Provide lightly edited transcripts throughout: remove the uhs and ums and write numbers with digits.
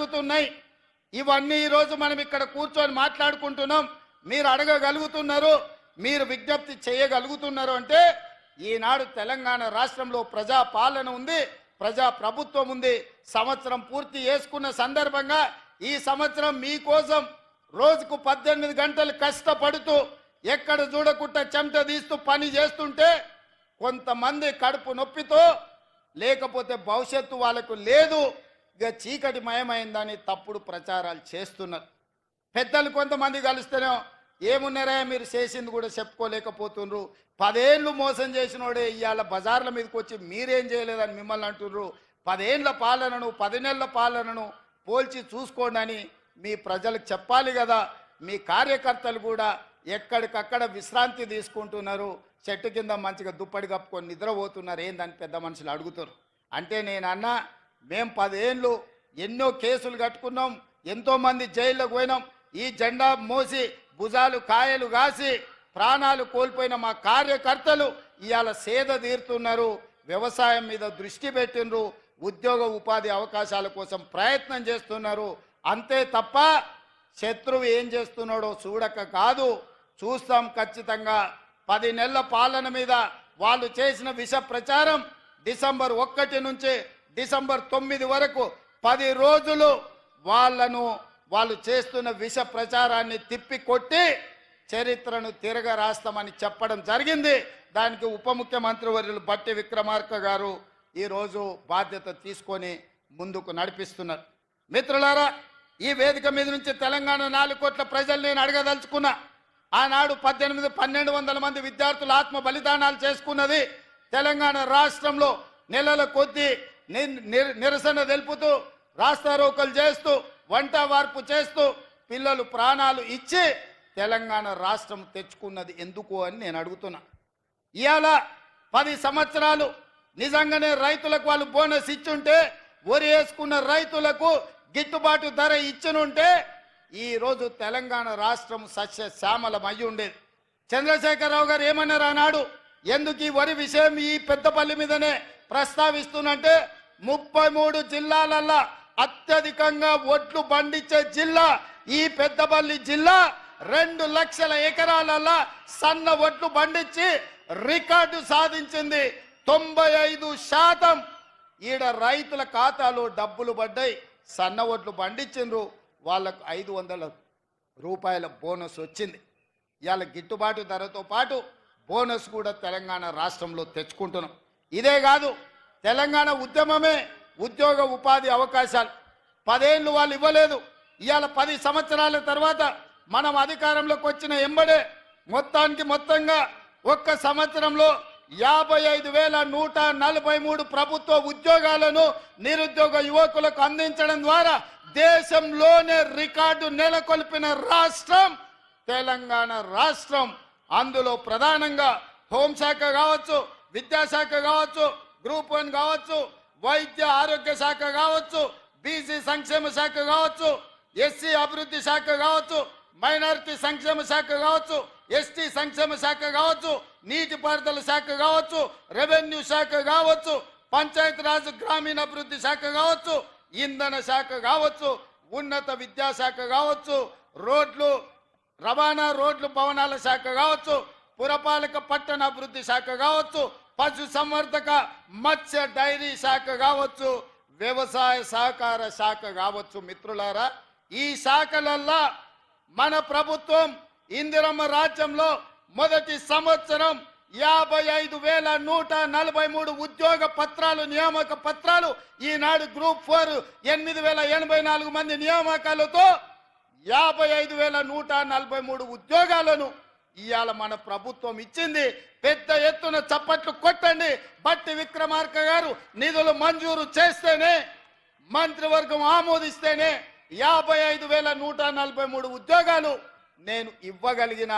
జరుగుతున్నాయి. ఇవన్నీ ఈరోజు మనం ఇక్కడ కూర్చొని మాట్లాడుకుంటున్నాం. మీరు అడగగలుగుతున్నారు, మీరు విజ్ఞప్తి చేయగలుగుతున్నారు అంటే ఈనాడు తెలంగాణ రాష్ట్రంలో ప్రజా పాలన ఉంది, ప్రజా ప్రభుత్వం ఉంది. సంవత్సరం పూర్తి చేసుకున్న సందర్భంగా ఈ సంవత్సరం మీకోసం రోజుకు 18 గంటలు కష్టపడుతూ ఎక్కడ చూడకుండా చెమట తీస్తూ పని చేస్తుంటే కొంతమంది కడుపు నొప్పితో లేకపోతే భవిష్యత్తు వాళ్ళకు లేదు, ఇక చీకటి మయమైందని తప్పుడు ప్రచారాలు చేస్తున్నారు. పెద్దలు కొంతమంది కలిస్తేనే ఏమున్నారా మీరు చేసింది కూడా చెప్పుకోలేకపోతున్నారు. 10 ఏళ్ళు మోసం చేసినోడే ఇవాళ బజార్ల మీదకి వచ్చి మీరేం చేయలేదని మిమ్మల్ని అంటున్నారు. 10 ఏళ్ళ పాలనను 10 నెలల పాలనను పోల్చి చూసుకోండి అని మీ ప్రజలకు చెప్పాలి కదా. మీ కార్యకర్తలు కూడా ఎక్కడికక్కడ విశ్రాంతి తీసుకుంటున్నారు, చెట్టు కింద మంచిగా దుప్పటి కప్పుకొని నిద్రపోతున్నారు. ఏందని పెద్ద మనుషులు అడుగుతారు. అంటే నేను అన్నా, మేము 10 ఏళ్ళు ఎన్నో కేసులు కట్టుకున్నాం, ఎంతోమంది జైల్లోకి పోయినాం. ఈ జెండా మోసి భుజాలు కాయలు కాసి ప్రాణాలు కోల్పోయిన మా కార్యకర్తలు ఇవాళ సేద తీరుతున్నారు, వ్యవసాయం మీద దృష్టి పెట్టినరు, ఉద్యోగ ఉపాధి అవకాశాల కోసం ప్రయత్నం చేస్తున్నారు. అంతే తప్ప శత్రువు ఏం చేస్తున్నాడో చూడక కాదు, చూస్తాం ఖచ్చితంగా. 10 నెలల పాలన మీద వాళ్ళు చేసిన విష ప్రచారం డిసెంబర్ 1 నుంచి డిసెంబర్ 9 వరకు 10 రోజులు వాళ్ళు చేస్తున్న విష ప్రచారాన్ని తిప్పి కొట్టి చరిత్రను తిరగ రాస్తామని చెప్పడం జరిగింది. దానికి ఉప ముఖ్యమంత్రి వర్యులు బట్టి విక్రమార్క గారు ఈరోజు బాధ్యత తీసుకొని ముందుకు నడిపిస్తున్నారు. మిత్రులారా, ఈ వేదిక మీద నుంచి తెలంగాణ 4 కోట్ల ప్రజలు నేను అడగదలుచుకున్నా. ఆనాడు 1200 మంది విద్యార్థులు ఆత్మ బలిదానాలు చేసుకున్నది తెలంగాణ రాష్ట్రంలో నెలల కొద్దీ నిరసన తెలుపుతూ రాస్తారోకలు చేస్తూ వంట వార్పు చేస్తూ పిల్లలు ప్రాణాలు ఇచ్చి తెలంగాణ రాష్ట్రం తెచ్చుకున్నది ఎందుకు అని నేను అడుగుతున్నా. ఇవాళ 10 సంవత్సరాలు నిజంగానే రైతులకు వాళ్ళు బోనస్ ఇచ్చుంటే, వరి వేసుకున్న రైతులకు గిట్టుబాటు ధర ఇచ్చినుంటే ఈరోజు తెలంగాణ రాష్ట్రం సస్యశ్యామలం అయ్యి ఉండేది. చంద్రశేఖరరావు గారు ఏమన్నారు ఆనాడు, ఎందుకు ఈ వరి విషయం ఈ పెద్దపల్లి మీదనే ప్రస్తావిస్తున్నంటే 33 జిల్లాలల్లో అత్యధికంగా ఒడ్లు పండించే జిల్లా ఈ పెద్దపల్లి జిల్లా. 2 లక్షల ఎకరాలలో సన్న ఒడ్లు పండించి రికార్డు సాధించింది. 95% ఈడ రైతుల ఖాతాలో డబ్బులు పడ్డాయి. సన్న ఒడ్లు పండించిండ్రు, వాళ్ళకు 500 రూపాయల బోనస్ వచ్చింది. ఇవాళ గిట్టుబాటు ధరతో పాటు బోనస్ కూడా తెలంగాణ రాష్ట్రంలో తెచ్చుకుంటున్నాం. ఇదే కాదు, తెలంగాణ ఉద్యమమే ఉద్యోగ ఉపాధి అవకాశాలు. 10 ఏళ్ళు వాళ్ళు ఇవ్వలేదు. ఇవాళ 10 సంవత్సరాల తర్వాత మనం అధికారంలోకి వచ్చిన ఎంబడే మొత్తంగా ఒక్క సంవత్సరంలో 55,143 ప్రభుత్వ ఉద్యోగాలను నిరుద్యోగ యువకులకు అందించడం ద్వారా దేశంలోనే రికార్డు నెలకొల్పిన రాష్ట్రం తెలంగాణ రాష్ట్రం. అందులో ప్రధానంగా హోంశాఖ కావచ్చు, విద్యాశాఖ కావచ్చు, గ్రూప్ 1 కావచ్చు, వైద్య ఆరోగ్య శాఖ కావచ్చు, బీసీ సంక్షేమ శాఖ కావచ్చు, ఎస్సీ అభివృద్ధి శాఖ కావచ్చు, మైనారిటీ సంక్షేమ శాఖ కావచ్చు, ఎస్టీ సంక్షేమ శాఖ కావచ్చు, నీటిపారుదల శాఖ కావచ్చు, రెవెన్యూ శాఖ కావచ్చు, పంచాయతీరాజ్ గ్రామీణాభివృద్ధి శాఖ కావచ్చు, ఇంధన శాఖ కావచ్చు, ఉన్నత విద్యాశాఖ కావచ్చు, రోడ్లు రవాణా రోడ్లు భవనాల శాఖ కావచ్చు, పురపాలక పట్టణ అభివృద్ధి శాఖ కావచ్చు, పశు సంవర్ధక మత్స్య డైరీ శాఖ కావచ్చు, వ్యవసాయ సహకార శాఖ కావచ్చు. మిత్రులారా, ఈ శాఖలల్లో మన ప్రభుత్వం ఇందిరమ్మ రాజ్యంలో మొదటి సంవత్సరం 55,143 ఉద్యోగ పత్రాలు, నియామక పత్రాలు, ఈనాడు గ్రూప్ 4 8,084 మంది నియామకాలతో 55,143 ఉద్యోగాలను ఇవాళ మన ప్రభుత్వం ఇచ్చింది. పెద్ద ఎత్తున చప్పట్లు కొట్టండి. బట్టి విక్రమార్క గారు నిధులు మంజూరు చేస్తేనే, మంత్రివర్గం ఆమోదిస్తేనే 55,143 ఉద్యోగాలు నేను ఇవ్వగలిగిన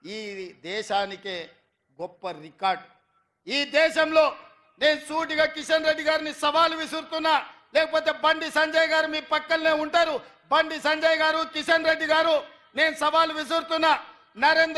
ఈ దేశానికే గొప్ప రికార్డు. ఈ దేశంలో నేను సూటిగా కిషన్ రెడ్డి గారిని సవాలు విసురుతున్నా, లేకపోతే బండి సంజయ్ గారు మీ పక్కనే ఉంటారు, బండి సంజయ్ గారు, కిషన్ రెడ్డి గారు, నేను సవాలు విసురుతున్నా. నరేంద్ర